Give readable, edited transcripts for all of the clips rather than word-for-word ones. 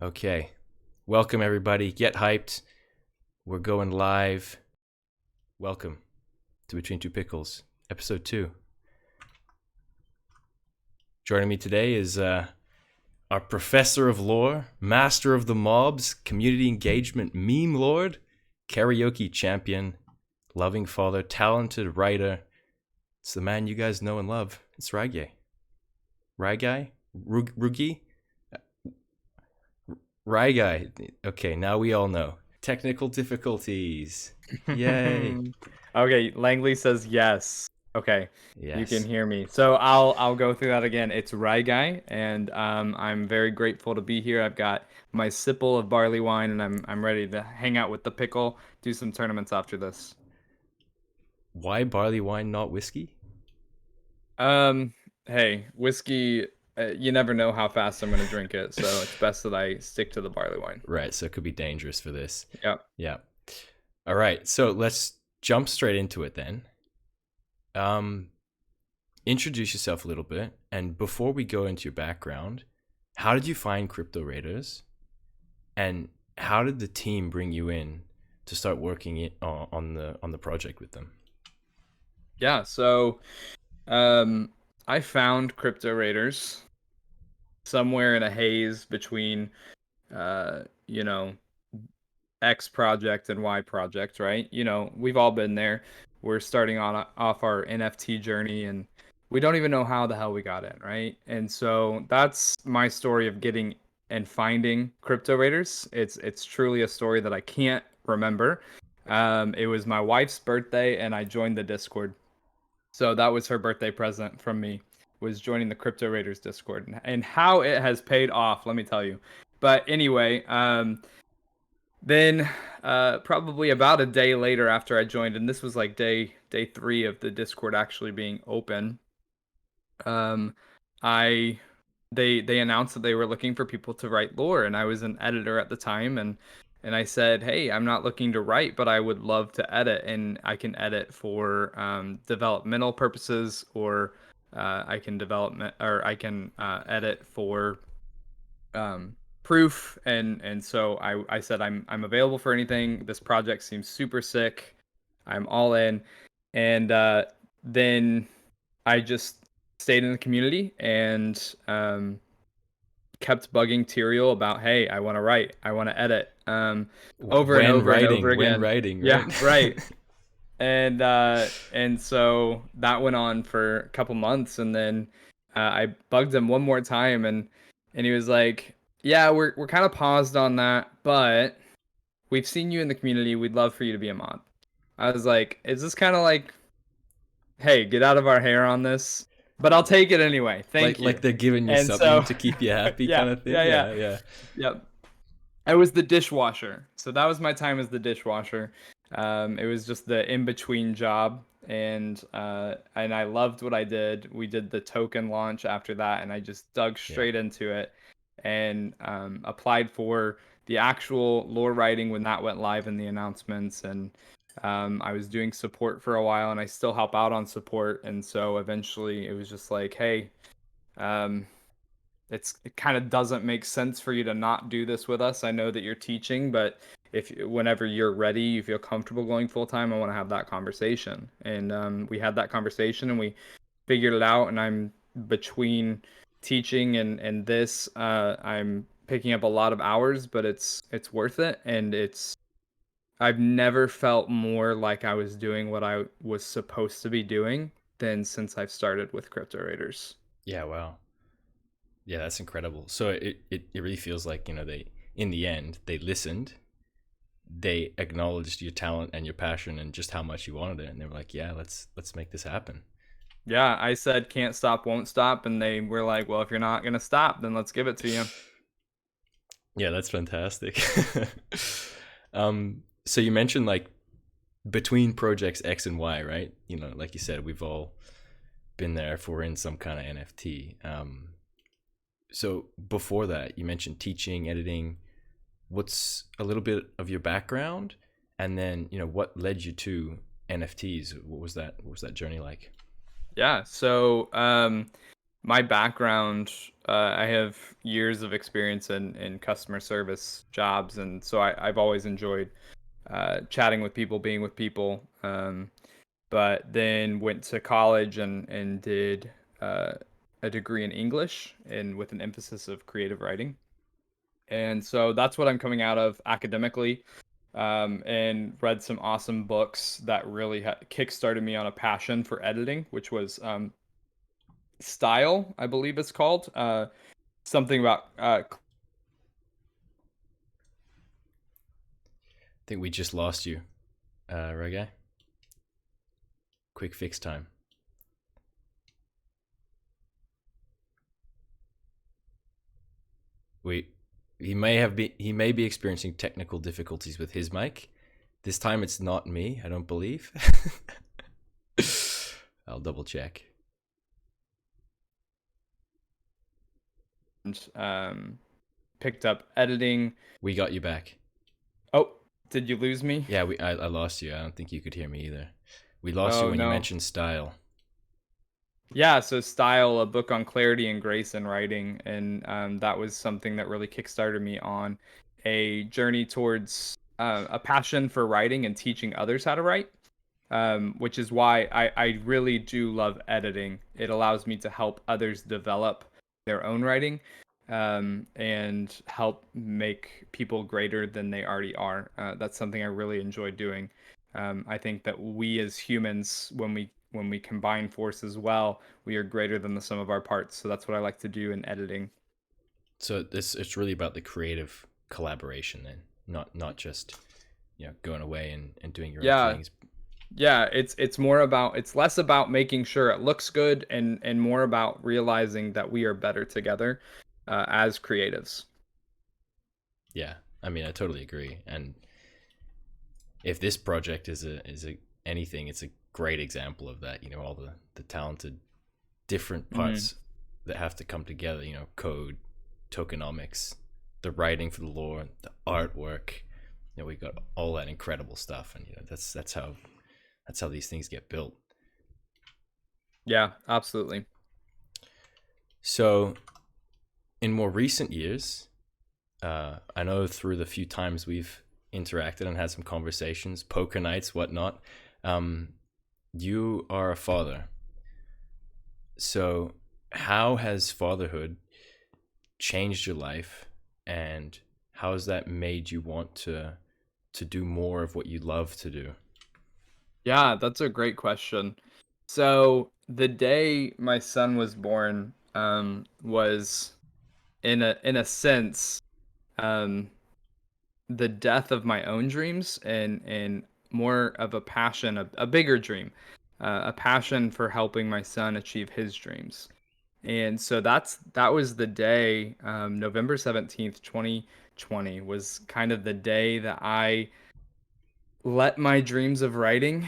Okay. Welcome, everybody. Get hyped. We're going live. Welcome to Between Two Pickles, episode 2. Joining me today is our professor of lore, master of the mobs, community engagement meme lord, karaoke champion, loving father, talented writer. It's the man you guys know and love. It's Ruygye. Ruygye? Ruygye? Ruygye. Okay, now we all know. Technical difficulties. Yay. Okay, Langley says yes. Okay, you can Yes. hear me. So I'll go through that again. It's Ruygye, and I'm very grateful to be here. I've got my sipple of barley wine, and I'm ready to hang out with the pickle, do some tournaments after this. Why barley wine, not whiskey? Um, hey, whiskey. You never know how fast I'm gonna drink it, so it's best that I stick to the barley wine. Right, so it could be dangerous for this. Yep. Yeah. All right, so let's jump straight into it then. Introduce yourself a little bit, and before we go into your background, how did you find Crypto Raiders, and how did the team bring you in to start working on the project with them? Yeah. So, I found Crypto Raiders somewhere in a haze between, uh, you know, X project and Y project, right? We've all been there. We're starting on off our NFT journey and we don't even know how the hell we got in, right? And so that's my story of getting and finding Crypto Raiders. It's truly a story that I can't remember. It was my wife's birthday and I joined the Discord. So that was her birthday present from me, was joining the Crypto Raiders Discord, and how it has paid off, let me tell you. But anyway, then probably about a day later after I joined, and this was like day 3 of the Discord actually being open, um, I they announced that they were looking for people to write lore, and I was an editor at the time, and I said, hey, I'm not looking to write, but I would love to edit, and I can edit for developmental purposes, or I can edit for proof, and so I said I'm available for anything. This project seems super sick. I'm all in, and then I just stayed in the community and kept bugging Tyrael about, hey, I want to write, I want to edit, over and over and over When again. writing, Yeah, right? right. And so that went on for a couple months, and then I bugged him one more time, and he was like, "Yeah, we're kind of paused on that, but we've seen you in the community. We'd love for you to be a mod." I was like, "Is this kind of like, hey, get out of our hair on this?" But I'll take it anyway. Thank you. Like they're giving you And something so, to keep you happy, yeah, kind of thing. yeah, yeah, Yeah. yep. I was the dishwasher. So that was my time as the dishwasher. It was just the in-between job, and I loved what I did. We did the token launch after that, and I just dug straight into it and applied for the actual lore writing when that went live in the announcements. And I was doing support for a while, and I still help out on support. And so eventually, it was just like, hey, um, it kind of doesn't make sense for you to not do this with us. I know that you're teaching, but if whenever you're ready, you feel comfortable going full time, I want to have that conversation. And we had that conversation, and we figured it out. And I'm between teaching and this, I'm picking up a lot of hours, but it's worth it, and I've never felt more like I was doing what I was supposed to be doing than since I've started with Crypto Raiders. Yeah, wow. Yeah, that's incredible. So it really feels like, they, in the end, they listened, they acknowledged your talent and your passion and just how much you wanted it, and they were like, yeah, let's make this happen. Yeah, I said can't stop, won't stop, and they were like, well, if you're not gonna stop, then let's give it to you. Yeah, that's fantastic. So you mentioned like between projects X and Y, right? Like you said, we've all been there if we're in some kind of NFT. So before that, you mentioned teaching, editing. What's a little bit of your background, and then what led you to NFTs? What was that journey like? Yeah, so my background, I have years of experience in customer service jobs, and so I've always enjoyed chatting with people, being with people. But then went to college and did uh, a degree in English and with an emphasis of creative writing. And so that's what I'm coming out of academically, and read some awesome books that really kickstarted me on a passion for editing, which was Style, I believe it's called. Something about I think we just lost you, Ruygye. Quick fix time. We he may be experiencing technical difficulties with his mic. This time it's not me, I don't believe. I'll double check. picked up editing. We got you back. Oh, did you lose me? Yeah, I lost you. I don't think you could hear me either. We lost you Oh when you no. mentioned style. Yeah, so Style, a book on clarity and grace in writing, and that was something that really kickstarted me on a journey towards a passion for writing and teaching others how to write, which is why I really do love editing. It allows me to help others develop their own writing, and help make people greater than they already are. That's something I really enjoy doing. I think that we as humans, when we combine forces well, we are greater than the sum of our parts. So that's what I like to do in editing. So it's really about the creative collaboration then, not just going away and doing your own Yeah, things. yeah. It's less about making sure it looks good and more about realizing that we are better together as creatives. Yeah, I mean I totally agree. And if this project is a anything, it's a great example of that. All the talented different Hmm. parts that have to come together. Code, tokenomics, the writing for the lore, the artwork. We got all that incredible stuff, and that's how these things get built. Yeah, absolutely. So in more recent years, I know through the few times we've interacted and had some conversations, poker nights, whatnot, um, you are a father. So how has fatherhood changed your life, and how has that made you want to do more of what you love to do? Yeah, that's a great question. So the day my son was born, was in a sense, um, the death of my own dreams and more of a passion, a bigger dream, a passion for helping my son achieve his dreams. And so that was the day, November 17th, 2020 was kind of the day that I let my dreams of writing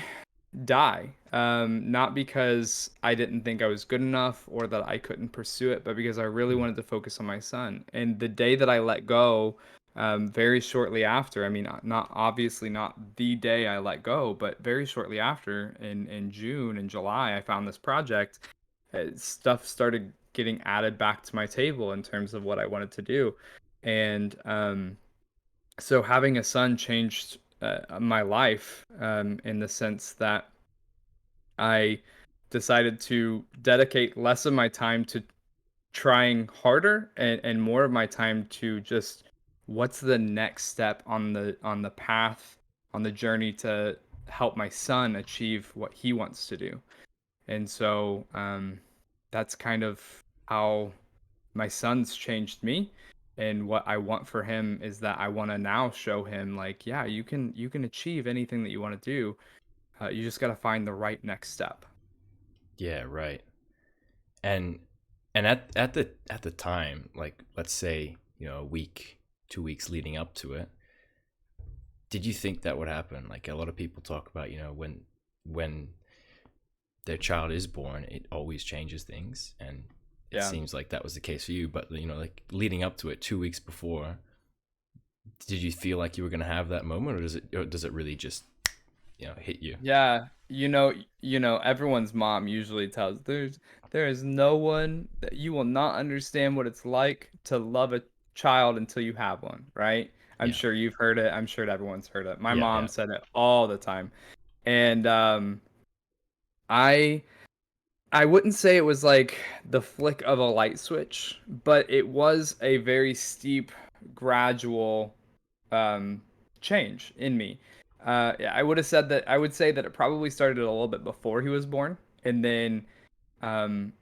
die. Not because I didn't think I was good enough or that I couldn't pursue it, but because I really Mm. wanted to focus on my son. And the day that I let go, very shortly after, I mean, not obviously not the day I let go, but very shortly after, in June and July, I found this project. Stuff started getting added back to my table in terms of what I wanted to do. And so having a son changed my life, in the sense that I decided to dedicate less of my time to trying harder and more of my time to just what's the next step on the path, on the journey to help my son achieve what he wants to do. And so that's kind of how my son's changed me. And what I want for him is that I want to now show him, like, yeah, you can achieve anything that you want to do. You just got to find the right next step. Yeah, right. And at the time, like let's say a week, 2 weeks leading up to it, did you think that would happen? Like a lot of people talk about, when their child is born, it always changes things, and it Yeah. seems like that was the case for you. But like leading up to it, 2 weeks before, did you feel like you were gonna have that moment, or does it really just hit you? Yeah, everyone's mom usually tells There is no one that you will not understand what it's like to love a child until you have one, right? I'm Yeah, sure you've heard it. I'm sure everyone's heard it. My yeah, mom yeah, said it all the time. And I I wouldn't say it was like the flick of a light switch, but it was a very steep, gradual um, change in me. Yeah, I would have said that I would say that it probably started a little bit before he was born, um,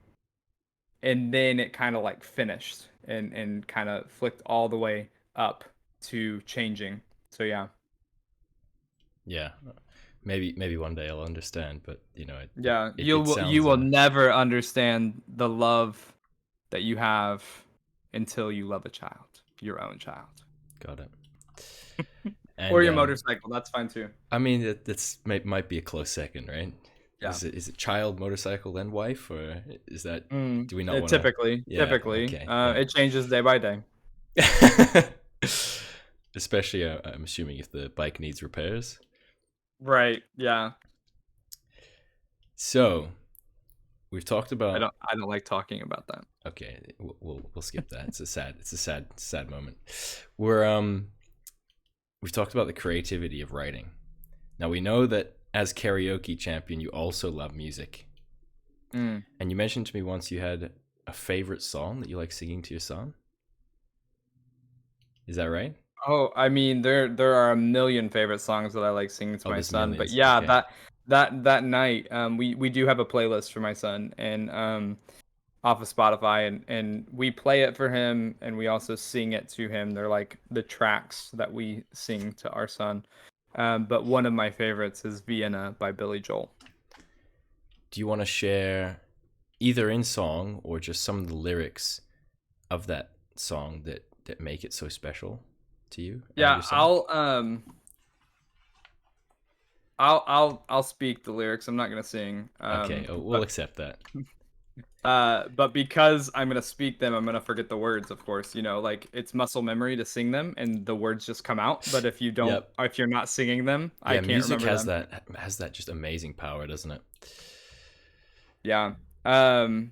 and then it kind of like finished and kind of flicked all the way up to changing. So yeah, yeah. Maybe one day I'll understand, but yeah, it you sounds will never understand the love that you have until you love a child, your own child, got it. or And your motorcycle. That's fine too. I mean that's might be a close second, right? Yeah. Is it child, motorcycle, then wife, or is that? Do we not want to? Typically, Yeah. Okay. Yeah. it changes day by day. Especially, I'm assuming if the bike needs repairs. Right. Yeah. So we've talked about. I don't like talking about that. Okay, we'll skip that. It's a sad moment. We've talked about the creativity of writing. Now we know that as karaoke champion, you also love music. Mm. And you mentioned to me once you had a favorite song that you like singing to your son. Is that right? Oh, I mean, there are a million favorite songs that I like singing to Oh, my there's son, but millions. yeah, Okay. that night, we do have a playlist for my son, and off of Spotify, and we play it for him, and we also sing it to him. They're like the tracks that we sing to our son. But one of my favorites is Vienna by Billy Joel. Do you want to share either in song or just some of the lyrics of that song that make it so special to you and Yeah, your son? I'll speak the lyrics. I'm not gonna sing. Okay, we'll accept that. But because I'm gonna speak them, I'm gonna forget the words, of course. You know, like it's muscle memory to sing them, and the words just come out. But if you don't, Yep. if you're not singing them, I Yeah, can't music remember them. has that just amazing power, doesn't it? Yeah. Um.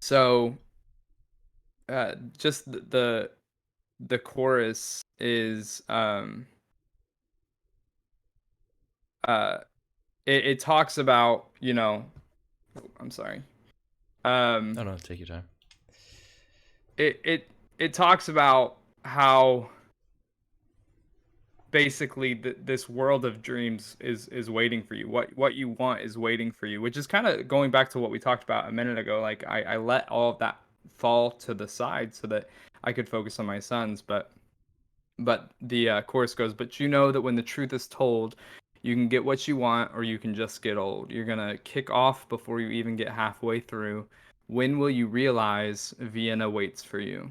So, just the chorus is uh it talks about, you know, I'm sorry. No, Um. no, take your time. It talks about how basically this world of dreams is waiting for you. What you want is waiting for you, which is kind of going back to what we talked about a minute ago. Like I let all of that fall to the side so that I could focus on my sons. But the chorus goes, but you know that when the truth is told, you can get what you want or you can just get old. You're gonna kick off before you even get halfway through. When will you realize Vienna waits for you?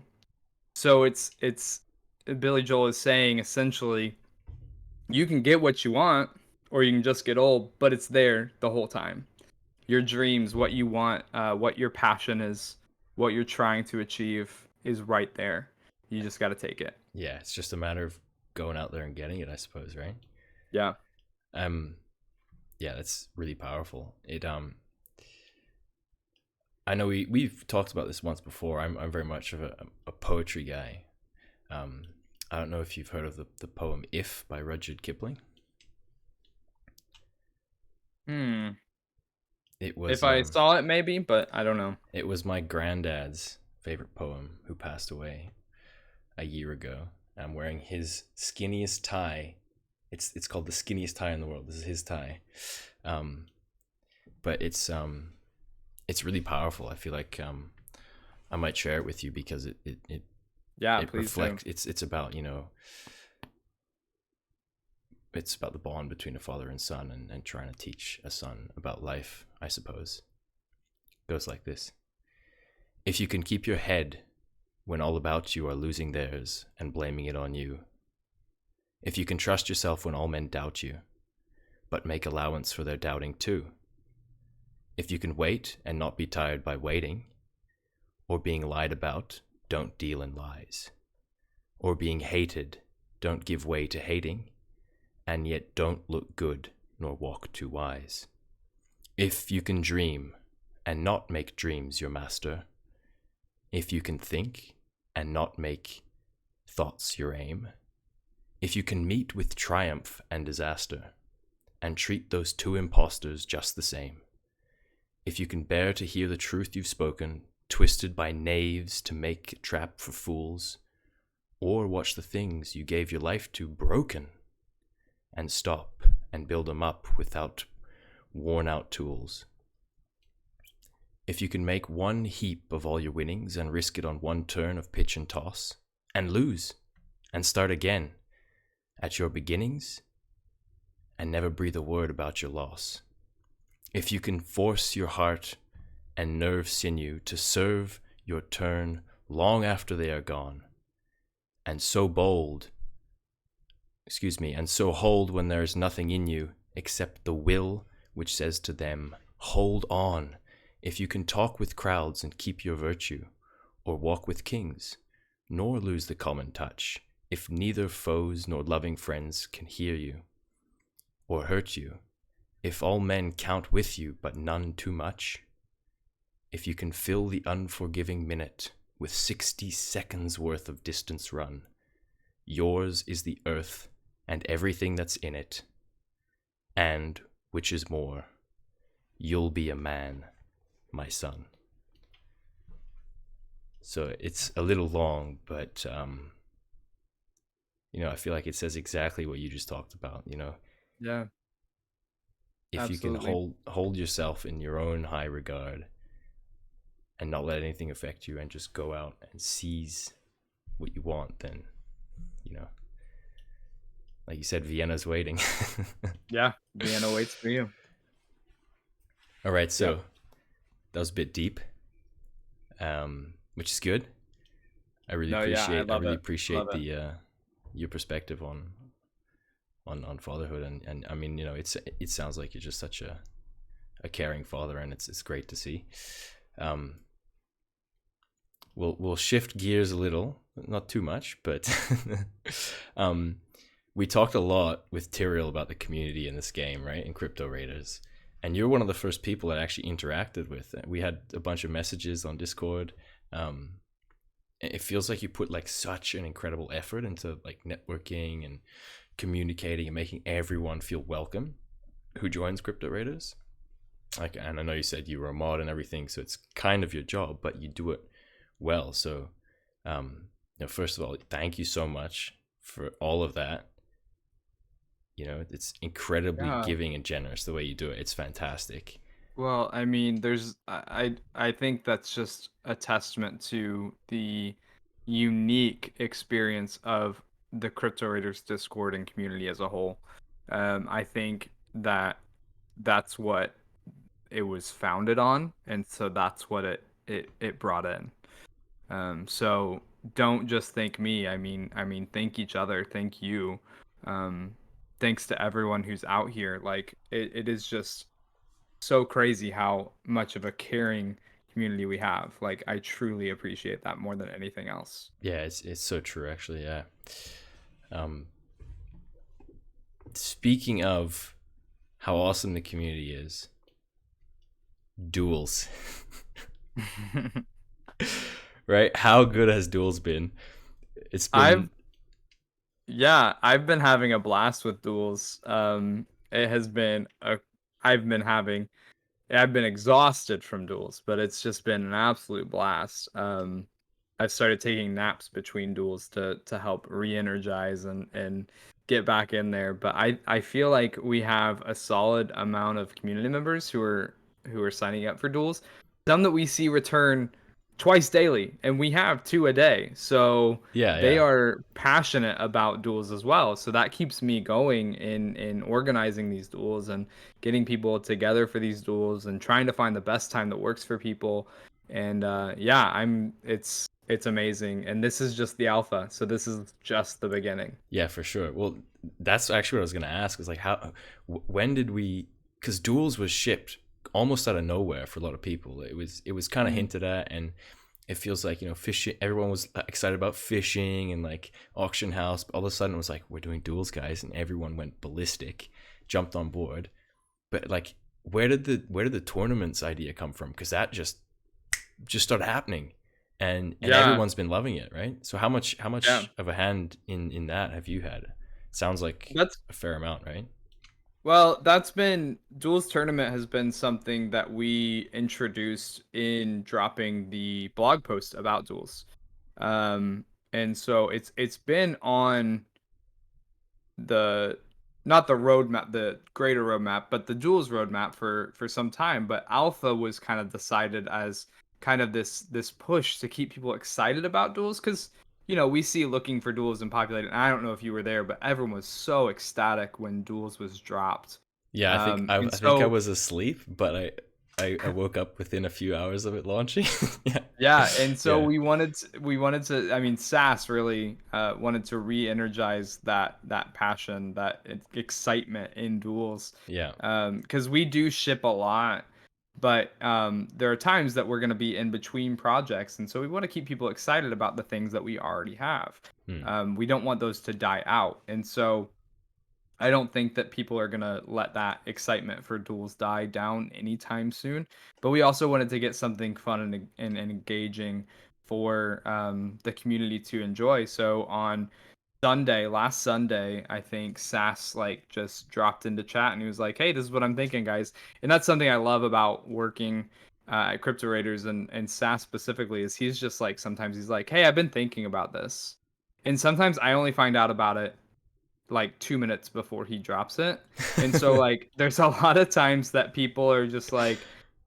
So it's Billy Joel is saying essentially you can get what you want or you can just get old, but it's there the whole time. Your dreams, what you want, what your passion is, what you're trying to achieve is right there. You just got to take it. Yeah, it's just a matter of going out there and getting it, I suppose, right? Yeah. Um, yeah, that's really powerful. I know we've talked about this once before. I'm very much of a poetry guy. Um, I don't know if you've heard of the poem "If" by Rudyard Kipling. Hmm. It was If I saw it, maybe, but I don't know. it was my granddad's favorite poem, who passed away a year ago. I'm wearing his skinniest tie. It's called the skinniest tie in the world. This is his tie. Um, but it's really powerful. I feel like I might share it with you because Yeah, it please do. reflects. It's about it's about the bond between a father and son, and trying to teach a son about life, I suppose. It goes like this: if you can keep your head when all about you are losing theirs and blaming it on you, if you can trust yourself when all men doubt you, but make allowance for their doubting too, if you can wait and not be tired by waiting, or being lied about, don't deal in lies, or being hated, don't give way to hating, and yet don't look good nor walk too wise. If you can dream and not make dreams your master, if you can think and not make thoughts your aim, if you can meet with triumph and disaster, and treat those two impostors just the same, if you can bear to hear the truth you've spoken, twisted by knaves to make a trap for fools, or watch the things you gave your life to broken, and stop and build them up without worn-out tools. If you can make one heap of all your winnings and risk it on one turn of pitch and toss, and lose, and start again at your beginnings, and never breathe a word about your loss. If you can force your heart and nerve sinew to serve your turn long after they are gone, and so hold when there is nothing in you except the will which says to them, hold on. If you can talk with crowds and keep your virtue, or walk with kings, nor lose the common touch, if neither foes nor loving friends can hear you or hurt you, if all men count with you but none too much, if you can fill the unforgiving minute with 60 seconds worth of distance run, yours is the earth and everything that's in it, and, which is more, you'll be a man, my son. So it's a little long, but I feel like it says exactly what you just talked about. Yeah, If absolutely. you can hold yourself in your own high regard and not let anything affect you, and just go out and seize what you want, then like you said, Vienna's waiting. Yeah, Vienna waits for you. All right, so Yep. that was a bit deep, which is good. I really No, yeah, I love it. Love appreciate it. the your perspective on fatherhood, and I mean, it sounds like you're just such a caring father, and it's great to see. We'll shift gears a little, not too much, but we talked a lot with Tyrrell about the community in this game, right? In Crypto Raiders. And you're one of the first people that actually interacted with it. We had a bunch of messages on Discord. It feels like you put like such an incredible effort into like networking and communicating and making everyone feel welcome who joins Crypto Raiders. And I know you said you were a mod and everything, so it's kind of your job, but you do it well. So, first of all, thank you so much for all of that. It's incredibly Yeah. giving and generous the way you do it. It's fantastic. Well, I mean, I think that's just a testament to the unique experience of the Crypto Raiders Discord and community as a whole. I think that that's what it was founded on, and so that's what it brought in. So don't just thank me. I mean, thank each other. Thank you. Um, Thanks to everyone who's out here. Like it is just so crazy how much of a caring community we have. Like I truly appreciate that more than anything else. Yeah, it's so true, actually. Yeah. Um, Speaking of how awesome the community is, duels. Right? How good has duels been? It's I've been Yeah, I've been having a blast with duels. It has been a I've been having I've been exhausted from duels, but it's just been an absolute blast. I've started taking naps between duels to help re-energize and get back in there. But I feel like we have a solid amount of community members who are signing up for duels. Some that we see return twice daily, and we have two a day. So yeah, they yeah. are passionate about duels as well. So that keeps me going in organizing these duels and getting people together for these duels and trying to find the best time that works for people. And yeah, it's amazing. And this is just the alpha, so this is just the beginning. Yeah, for sure. Well, that's actually what I was gonna ask. Is like when did we? Because Duels was shipped almost out of nowhere for a lot of people. It was kind of Mm. hinted at, and it feels like fishing. Everyone was excited about fishing and like auction house. But all of a sudden, it was like we're doing Duels, guys, and everyone went ballistic, jumped on board. But like, where did the tournaments idea come from? Because that just started happening, and Yeah, everyone's been loving it, right? So how yeah. much of a hand in that have you had? Sounds like That's a fair amount, right? Well, that's been Duels Tournament has been something that we introduced in dropping the blog post about Duels. And so it's been on the not the roadmap, the greater roadmap, but the Duels roadmap for some time. But Alpha was kind of decided as kind of this push to keep people excited about Duels because we see looking for Duels and populated. And I don't know if you were there, but everyone was so ecstatic when Duels was dropped. Yeah, And I think I so was asleep, but I woke up within a few hours of it launching. Yeah, yeah, and so yeah, we wanted to I mean SAS really wanted to re-energize that passion, that excitement in duels. yeah. Cuz we do ship a lot, but there are times that we're going to be in between projects, and so we want to keep people excited about the things that we already have. Hmm. We don't want those to die out. And so I don't think that people are gonna let that excitement for duels die down anytime soon. But we also wanted to get something fun and engaging for the community to enjoy. So on last Sunday, I think Sass like just dropped into chat and he was like, "Hey, this is what I'm thinking, guys." And that's something I love about working at Crypto Raiders and Sass specifically is he's just like sometimes he's like, "Hey, I've been thinking about this," and sometimes I only find out about it like 2 minutes before he drops it. And so like there's a lot of times that people are just like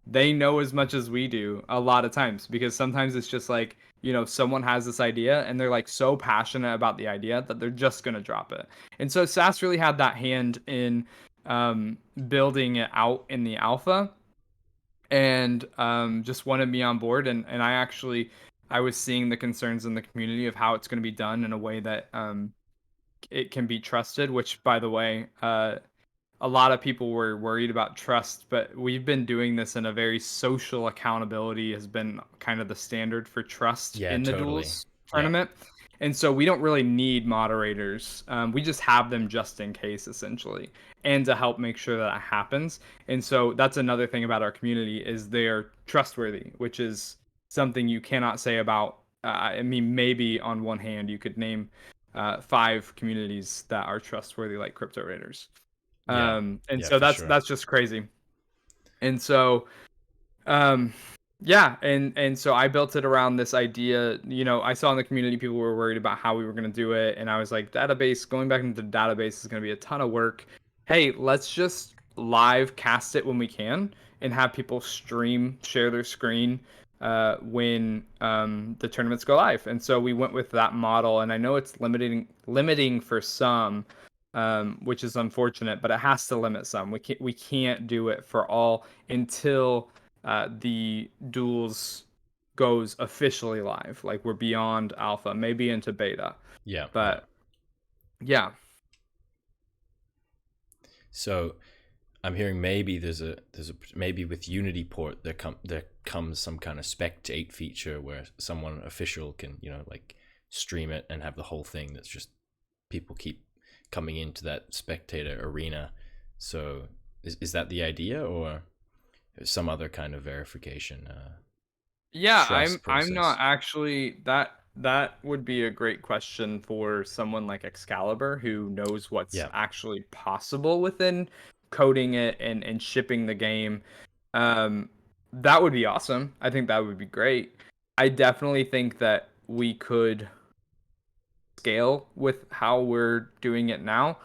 they know as much as we do a lot of times because sometimes it's just like, someone has this idea and they're like so passionate about the idea that they're just going to drop it. And so SAS really had that hand in building it out in the alpha and just wanted me on board and I was seeing the concerns in the community of how it's going to be done in a way that it can be trusted, which by the way, a lot of people were worried about trust, but we've been doing this in a very social accountability has been kind of the standard for trust Yeah, in the totally. duels Yeah, tournament. And so we don't really need moderators. We just have them just in case, essentially, and to help make sure that happens. And so that's another thing about our community is they're trustworthy, which is something you cannot say about. I mean, maybe on one hand you could name 5 communities that are trustworthy like Crypto Raiders. yeah, And yeah, so for that's sure. that's just crazy. And so um yeah, and so I built it around this idea. I saw in the community people were worried about how we were going to do it, and I was like, database, going back into the database is going to be a ton of work. Hey, let's just live cast it when we can and have people share their screen when the tournaments go live. And so we went with that model, and I know it's limiting for some, which is unfortunate, but it has to limit some. We can't do it for all until the duels goes officially live. Like we're beyond alpha, maybe into beta. Yeah, yeah. But yeah, So I'm hearing maybe there's a maybe with Unity port there comes some kind of spectate feature where someone official can like stream it and have the whole thing that's just people keep coming into that spectator arena. So is that the idea or some other kind of verification yeah, I'm trust I'm not process? actually that would be a great question for someone like Excalibur who knows what's Yeah, actually possible within coding it and shipping the game. Um, that would be awesome. I think that would be great. I definitely think that we could scale with how we're doing it now,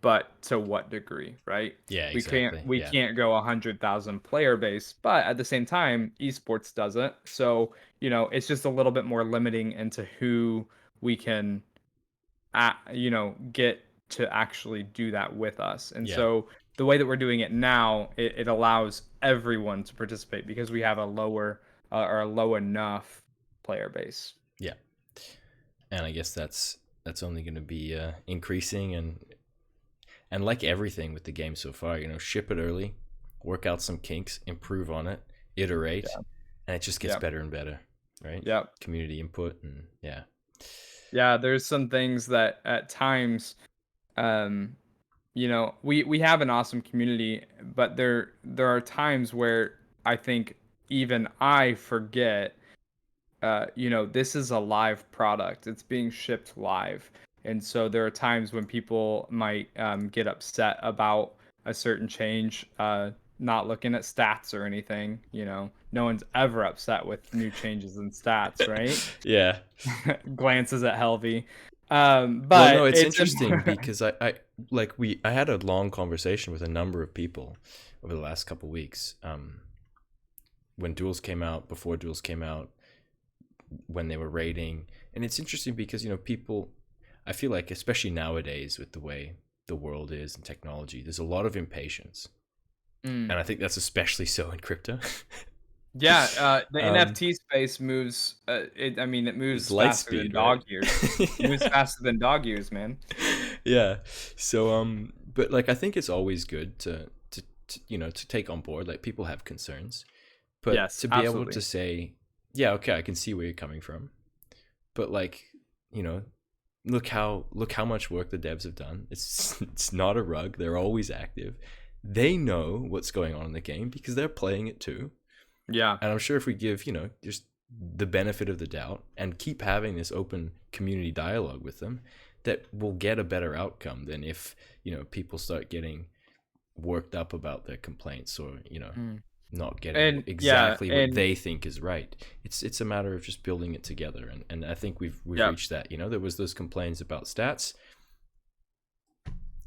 but to what degree, right? yeah, We can't exactly. we Yeah, can't go 100,000 player base, but at the same time, esports doesn't. So, it's just a little bit more limiting into who we can get to actually do that with us. And yeah, so the way that we're doing it now, it allows everyone to participate because we have a lower or a low enough player base. yeah. And I guess that's only going to be increasing, and like everything with the game so far, ship it early, work out some kinks, improve on it, iterate, Yeah. and it just gets Yeah. better and better, right? Yeah. Community input, and yeah, Yeah, there's some things that at times um we have an awesome community, but there are times where I think even I forget, this is a live product. It's being shipped live. And so there are times when people might get upset about a certain change, not looking at stats or anything. No one's ever upset with new changes in stats, right? Yeah. Glances at Helvey. Well, no, But it's it's interesting because I had a long conversation with a number of people over the last couple weeks. When duels came out, before duels came out, when they were rating, and it's interesting because people, I feel like especially nowadays with the way the world is and technology, there's a lot of impatience, Mm. and I think that's especially so in crypto. Yeah, the um, NFT space moves. It it's moves light faster than speed, right? dog years. It moves faster than dog years, man. Yeah. So but like I think it's always good to take on board, like people have concerns, but Yes, to be able to absolutely. say, yeah, okay, I can see where you're coming from, but like, you know look how much work the devs have done. It's not a rug. They're always active. They know what's going on in the game because they're playing it too. Yeah. And I'm sure if we give, just the benefit of the doubt and keep having this open community dialogue with them, that we'll get a better outcome than if, people start getting worked up about their complaints, or, Mm. not getting And yeah, exactly what and they think is right. It's a matter of just building it together. And I think we've yeah, reached that. There was those complaints about stats.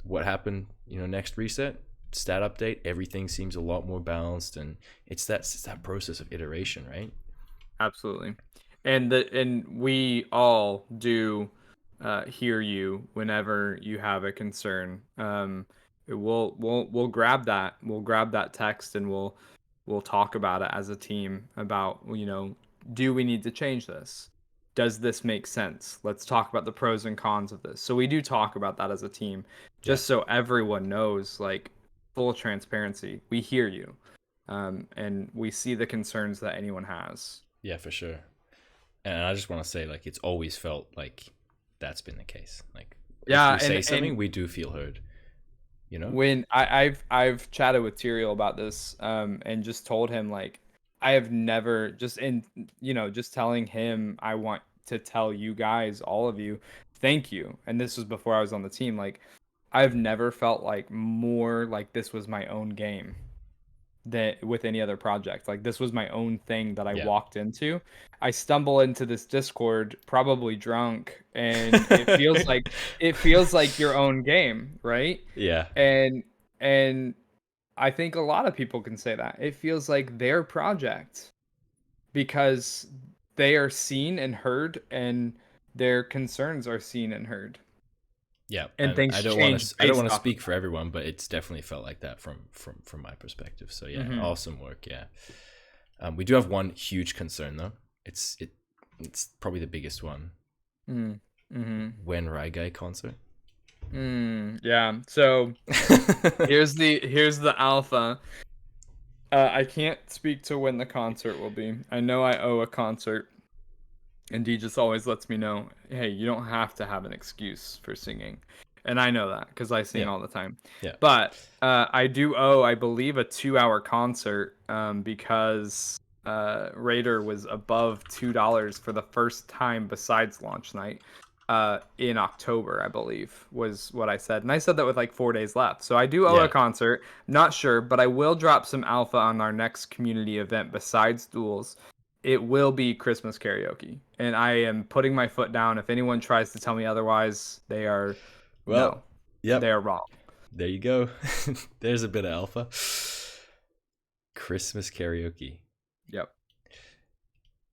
What happened, next reset, stat update, everything seems a lot more balanced, and it's that process of iteration, right? absolutely. And we all do hear you whenever you have a concern. We'll grab that. We'll grab that text and we'll talk about it as a team about, do we need to change this? Does this make sense? Let's talk about the pros and cons of this. So we do talk about that as a team, Yeah. just so everyone knows, like, full transparency. We hear you, and we see the concerns that anyone has. Yeah, for sure. And I just want to say, like, it's always felt like that's been the case. Like, if Yeah, we say and something, we do feel heard, you know? when I've chatted with Tyrael about this, and just told him, like, I have never, just in, just telling him, I want to tell you guys, all of you, thank you. And this was before I was on the team. Like, I've never felt like more like this was my own game than with any other project. Like, this was my own thing that I Yeah. walked into. I stumble into this Discord probably drunk, and it feels like your own game, right? Yeah. And and I think a lot of people can say that. It feels like their project because they are seen and heard, and their concerns are seen and heard. Yeah. And And things I don't want change to I don't based want to off of speak for everyone, but it's definitely felt like that from my perspective. So that. yeah, awesome work. Yeah. We do have one huge concern though. It's probably the biggest one. Mm. Mm-hmm. When Ruygye concert? Yeah. So here's the alpha. I can't speak to when the concert will be. I know I owe a concert, and D just always lets me know, hey, you don't have to have an excuse for singing. And I know that because I sing Yeah. all the time. Yeah. But I do owe, I believe, a 2 hour concert, because Raider was above $2 for the first time besides launch night, in October, I believe, was what I said. And I said that with like 4 days left. So I do owe a Yeah. concert. Not sure, but I will drop some alpha on our next community event besides duels. It will be Christmas karaoke. And I am putting my foot down. If anyone tries to tell me otherwise, they are, Well, no, they yep. are wrong. There you go. There's a bit of alpha. Christmas karaoke. Yep.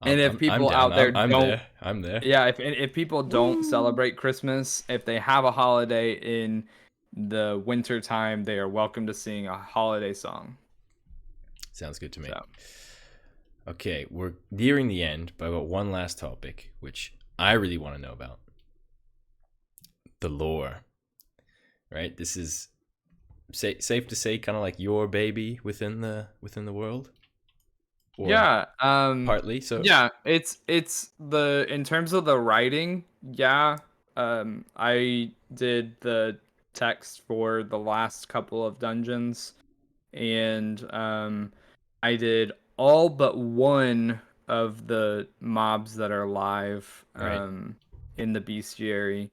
I'm And if I'm I'm people down. out there I'm don't, there. I'm there. yeah, if people don't Woo. celebrate Christmas, if they have a holiday in the winter time, they are welcome to sing a holiday song. Sounds good to me. So, Okay, we're nearing the end, but I've got one last topic, which I really want to know about. The lore. Right? This is safe to say kind of like your baby within the world? Or yeah, partly so? yeah, it's the in terms of the writing, yeah, I did the text for the last couple of dungeons, and I did all but one of the mobs that are live Right. in the bestiary.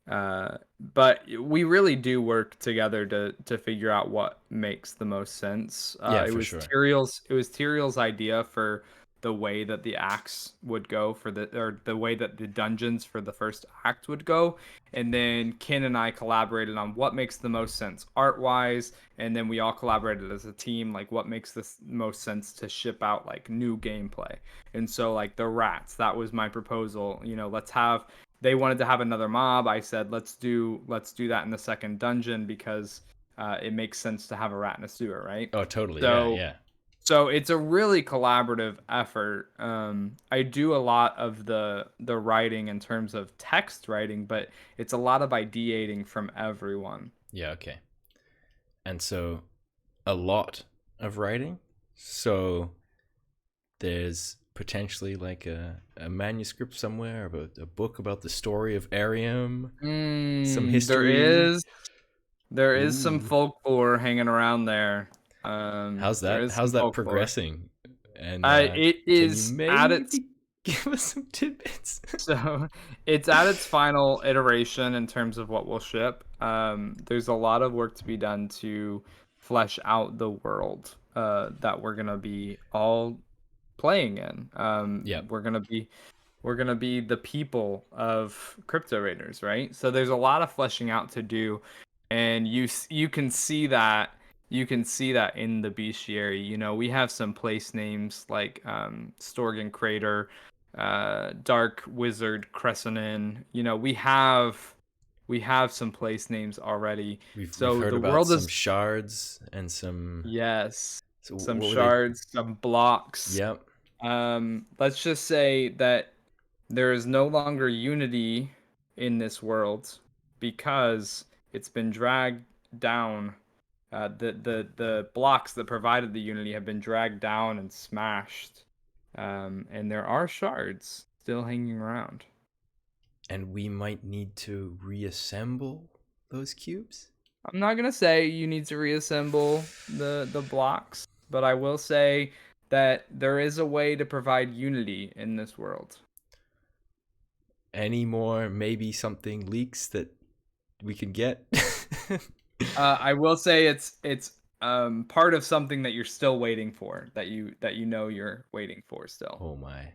But we really do work together to figure out what makes the most sense. Yeah, It for was sure. Tyriel's idea for the way that the acts would go for the way that the dungeons for the first act would go, and then Ken and I collaborated on what makes the most sense art wise, and then we all collaborated as a team like what makes the most sense to ship out like new gameplay. And so like the rats, that was my proposal. Let's have they wanted to have another mob. I said, let's do that in the second dungeon because it makes sense to have a rat in a sewer, right? Oh, totally. Yeah, So yeah. so it's a really collaborative effort. I do a lot of the writing in terms of text writing, but it's a lot of ideating from everyone. Yeah, okay. And so a lot of writing. So there's potentially like a manuscript somewhere about a book about the story of Arium, some Mm, there history. is there is some Ooh. folklore hanging around there. How's There that? is How's some that folklore. progressing? And It can you is at its maybe give us some tidbits? So it's at its final iteration in terms of what we'll ship. There's a lot of work to be done to flesh out the world that we're gonna be all playing in. Yep. We're gonna be the people of crypto raiders, right? So there's a lot of fleshing out to do, and you can see that in the bestiary. We have some place names like Storgen Crater, Dark Wizard Crescent. We have some place names already. We've So heard the about world some is, shards and some. yes, So some what were they? shards, some blocks. Yep. Let's just say that there is no longer unity in this world because it's been dragged down. The blocks that provided the unity have been dragged down and smashed, and there are shards still hanging around. And we might need to reassemble those cubes. I'm not gonna say you need to reassemble the blocks, but I will say that there is a way to provide unity in this world. Any more maybe something leaks that we can get? I will say it's part of something that you're still waiting for, that you know you're waiting for still. Oh my.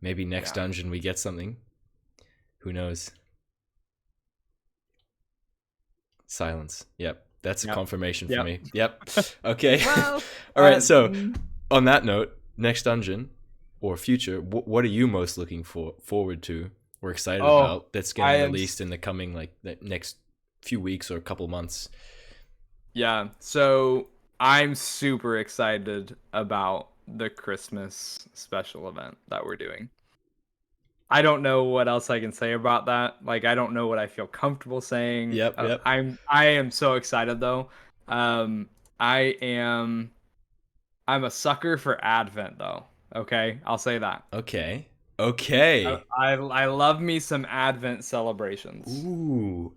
Maybe next Yeah. dungeon we get something. Who knows? Silence. Yep. That's a Yep. confirmation for Yep. me. Yep. Okay. Well, All right. So, mm, on that note, next dungeon or future, what are you most looking forward to or excited oh, about that's I getting am. released in the coming like the next few weeks or a couple months? Yeah. So I'm super excited about the Christmas special event that we're doing. I don't know what else I can say about that. Like, I don't know what I feel comfortable saying. Yep. Yep. I am so excited though. Um, I am I'm a sucker for Advent though. Okay, I'll say that. Okay. I Okay. I love me some Advent celebrations. Ooh.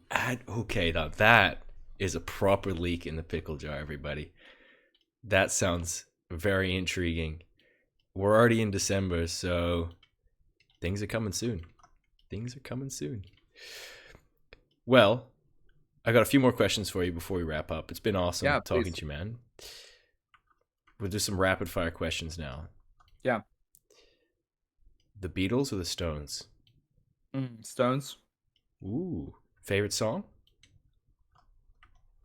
Okay. Now that is a proper leak in the pickle jar, everybody. That sounds very intriguing. We're already in December, so things are coming soon. Things are coming soon. Well, I got a few more questions for you before we wrap up. It's been awesome Yeah, talking please. to you, man. We'll do some rapid fire questions now. Yeah. The Beatles or the Stones? Stones. Ooh. Favorite song?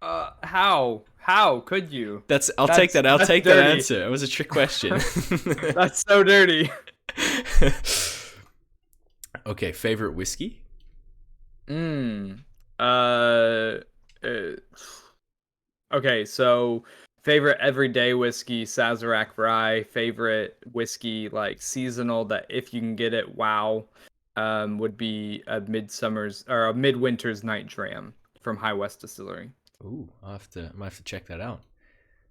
How could you? I'll take that. I'll That's take that dirty. answer. It was a trick question. That's so dirty. Okay, favorite whiskey? Mm. Uh, uh. Okay, so favorite everyday whiskey, Sazerac Rye. Favorite whiskey, like seasonal, that if you can get it, wow, would be a midsummer's or a midwinter's night dram from High West Distillery. Ooh, I might have to check that out.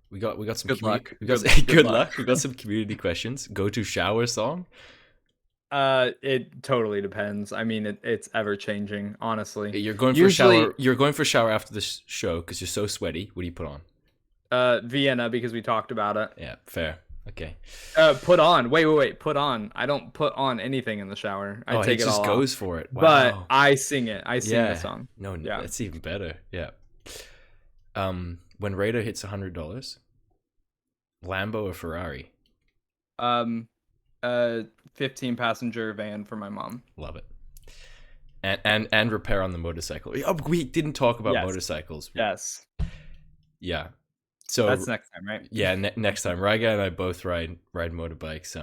We got some Good community. luck. We got Good good luck. luck. We got some community questions. Go to shower song. It totally depends. I mean, it's ever changing, honestly. You're going for Usually, shower. You're going for shower after the show because you're so sweaty. What do you put on? Vienna, because we talked about it. Yeah, fair. Okay. Put on. Wait. Put on. I don't put on anything in the shower. I Oh, he take it just all goes off. for it. But Wow. I sing it. I sing the Yeah. song. No, Yeah. that's even better. Yeah. When Raider hits $100, Lambo or Ferrari? Um, 15 passenger van for my mom. Love it. And repair on the motorcycle. Oh, we didn't talk about Yes. motorcycles. Yes. Yeah. So That's next time, right? yeah, next time. Ryga and I both ride motorbikes.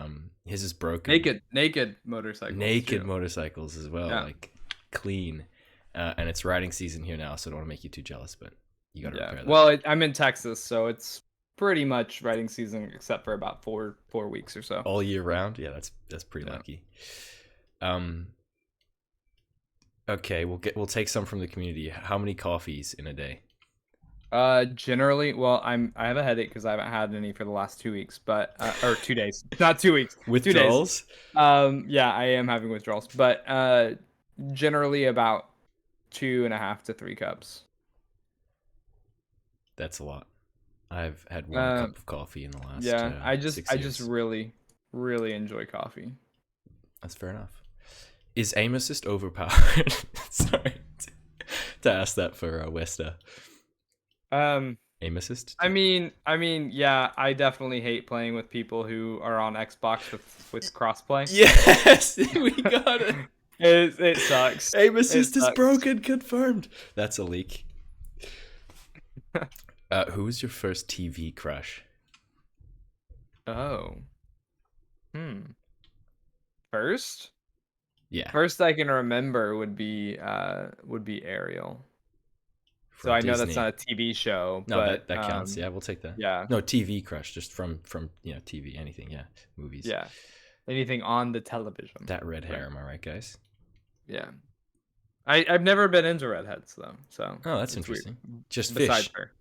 His is broken. Naked motorcycles. Naked too. motorcycles as well, Yeah. like clean. And it's riding season here now, so I don't want to make you too jealous, but you got to repair that. Well, I'm in Texas, so it's pretty much riding season except for about 4 weeks or so. All year round. Yeah, that's pretty lucky. Okay, we'll take some from the community. How many coffees in a day? Generally, well, I have a headache because I haven't had any for the last 2 weeks, but or 2 days, not 2 weeks, 2 days. Withdrawals? Yeah, I am having withdrawals, but generally about 2.5 to 3 cups. That's a lot. I've had 1 cup of coffee in the last. Yeah, I 6 just years. really enjoy coffee. That's fair enough. Is aim assist overpowered? Sorry to ask that for Westa. Aim assist? I mean, yeah, I definitely hate playing with people who are on Xbox with crossplay. Yes, we got it. It sucks. Aim assist is broken. Confirmed. That's a leak. Who was your first TV crush? Oh. First? Yeah. First I can remember would be Ariel. So I know that's not a TV show. No, but that counts. Yeah, we'll take that. Yeah. No, TV crush, just from TV, anything. Yeah, movies. Yeah. Anything on the television. That red hair, am I right, guys? Yeah. I've never been into redheads though. So. Oh, that's interesting. Weird. Just Besides fish. her.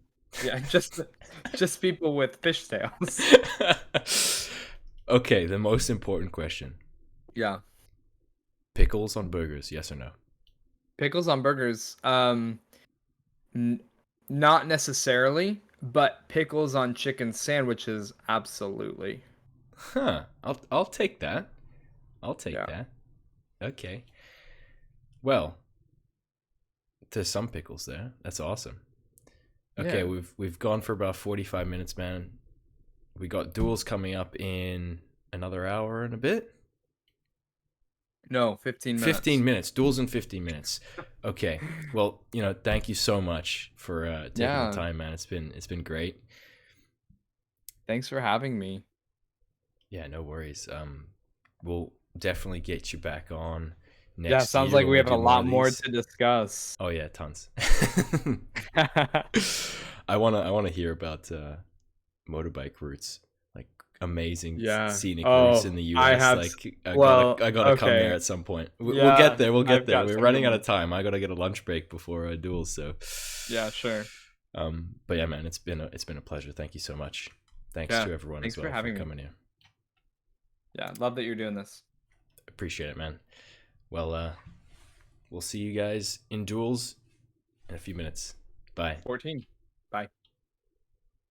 Yeah, just people with fishtails. Okay, the most important question. Yeah. Pickles on burgers, yes or no? Pickles on burgers. Not necessarily, but pickles on chicken sandwiches, absolutely. Huh. I'll take that. I'll take that. Okay. Well, there's some pickles there. That's awesome. Okay, Yeah. we've gone for about 45 minutes, man. We got duels coming up in another hour and a bit. No, 15 minutes. 15 minutes. Duels in 15 minutes. Okay. Well, thank you so much for taking the time, man. It's been great. Thanks for having me. Yeah, no worries. We'll definitely get you back on next Yeah, sounds year like we when have a do lot more these. to discuss. Oh yeah, tons. I wanna hear about motorbike routes, like amazing scenic routes in the US. I gotta come there at some point. We'll get there. We'll get there. We're running out of time. I gotta get a lunch break before duels. So yeah, sure. But yeah, man, it's been a pleasure. Thank you so much. Thanks to everyone as well for coming here. Yeah, love that you're doing this. Appreciate it, man. Well, we'll see you guys in duels in a few minutes. Bye. 14. Bye.